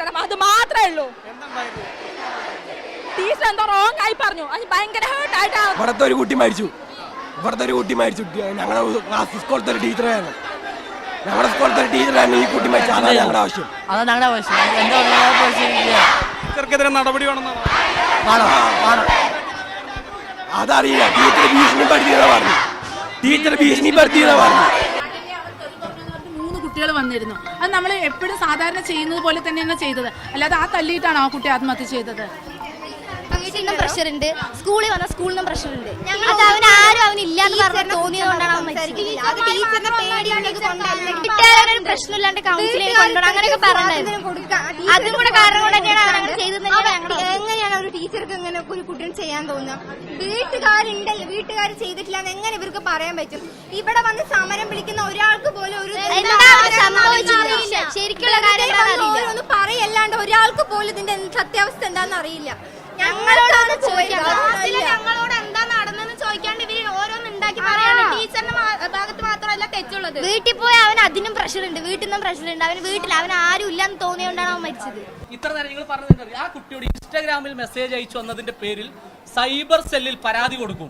പറയണം, അത് മാത്രമേ ഉള്ളൂ. ടീച്ചർ എന്തോ റോങ് ആയി പറഞ്ഞു, അത് ഭയങ്കര ഹേർട്ടായിട്ടാ. ഇവിടുത്തെ ഒരു കുട്ടി മരിച്ചു, ഞങ്ങളുടെ സ്കൂളത്തെ ഒരു ടീച്ചറാണ്, ഞങ്ങളുടെ സ്കൂളത്തെ ഒരു ടീച്ചറാണ് ഈ കുട്ടി മരിച്ചു. അതാണ് ഞങ്ങളുടെ ആവശ്യം. ടീച്ചർക്കെതിരെ നടപടി വേണമെന്നാണ്. അതറിയില്ല, ടീച്ചർ ഭീഷണിപ്പെടുത്തിയെന്നാ പറഞ്ഞു, ടീച്ചർ ഭീഷണിപ്പെടുത്തിയെന്നാ പറഞ്ഞു. 3 കുട്ടികൾ വന്നിരുന്നു. അത് നമ്മൾ എപ്പോഴും സാധാരണ ചെയ്യുന്നത് പോലെ തന്നെയാണ് ചെയ്തത്, അല്ലാതെ ആ തല്ലിയിട്ടാണ് ആ കുട്ടി ആത്മഹത്യ ചെയ്തത്. പ്രഷർ ഉണ്ട്, സ്കൂളിൽ വന്ന സ്കൂളിൽ നിന്നും പ്രഷർ ഉണ്ട്. ആരും ഇല്ലാന്ന് പറഞ്ഞു തോന്നിയതുകൊണ്ടാണ് പ്രശ്നമില്ലാണ്ട് കൗൺസിലിംഗ് കൊണ്ടുപോകണം അങ്ങനെയൊക്കെ പറഞ്ഞിട്ടുണ്ടായിരുന്നു. അതും കൂടെ കാരണം കൊണ്ട് തന്നെയാണ് അങ്ങനെ ചെയ്തത്. എങ്ങനെയാണ് ഒരു ടീച്ചർക്ക് ഇങ്ങനെ ഒരു കുട്ടികൾ ചെയ്യാൻ തോന്നുക? വീട്ടുകാരുണ്ടല്ലോ, വീട്ടുകാർ ചെയ്തിട്ടില്ല എന്ന് എങ്ങനെ ഇവർക്ക് പറയാൻ പറ്റും? ഇവിടെ വന്ന് സമരം വിളിക്കുന്ന ഒരാൾക്ക് പോലും ഒരു ശരിക്കുള്ള കാര്യങ്ങൾ ഒന്ന് പറയല്ലാണ്ട് ഒരാൾക്ക് പോലും ഇതിന്റെ സത്യാവസ്ഥ എന്താണെന്ന് അറിയില്ല. ഞങ്ങളോട് എന്താ നടന്നെന്ന് ചോദിക്കാണ്ട് ഇവര് ഓരോന്ന് ഉണ്ടാക്കി പറയാണ്. ടീച്ചറിന്റെ ഭാഗത്ത് മാത്രമല്ല തെറ്റുള്ളത്. വീട്ടിൽ പോയി അവൻ അതിനും പ്രഷറുണ്ട്, വീട്ടിൽ നിന്നും പ്രഷറുണ്ട്. അവൻ ആരും ഇല്ലാന്ന് തോന്നിയോണ്ടാണ് അവൻ മരിച്ചത്. ഇത്ര നേരം നിങ്ങൾ പറഞ്ഞത് ആ കുട്ടിയോട് ഇൻസ്റ്റാഗ്രാമിൽ മെസ്സേജ് അയച്ചു വന്നതിന്റെ പേരിൽ സൈബർ സെല്ലിൽ പരാതി കൊടുക്കും.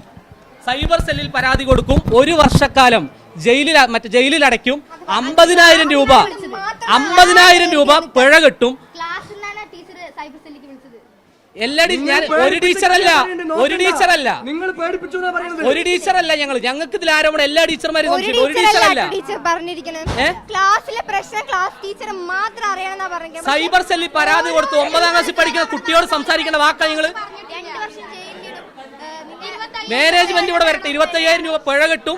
സൈബർ സെല്ലിൽ പരാതി കൊടുക്കും. 1 വർഷക്കാലം ജയിലിൽ അടയ്ക്കും. 50,000 രൂപ പിഴ കിട്ടും. ഒരു ടീച്ചറല്ല ഞങ്ങൾക്ക് ഇതിൽ ആരോപണം എല്ലാ ടീച്ചർമാരും ഒരു ടീച്ചറല്ല. സൈബർ സെല്ലിൽ പരാതി കൊടുത്തു. 9ാം ക്ലാസ്സിൽ പഠിക്കുന്ന കുട്ടിയോട് സംസാരിക്കേണ്ട വാക്കാ നിങ്ങള്. മാനേജ്മെന്റ് ഇവിടെ വരട്ടെ, 25,000 രൂപ പിഴ കിട്ടും.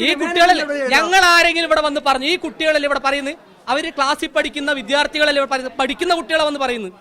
ഈ കുട്ടികളല്ലേ, ഞങ്ങൾ ആരെങ്കിലും ഇവിടെ വന്ന് പറഞ്ഞു, ഈ കുട്ടികളല്ലേ ഇവിടെ പറയുന്നത്, അവര് ക്ലാസ്സിൽ പഠിക്കുന്ന വിദ്യാർത്ഥികളല്ലേ ഇവിടെ പറയുന്നത്, പഠിക്കുന്ന കുട്ടികളെ വന്ന് പറയുന്നത്.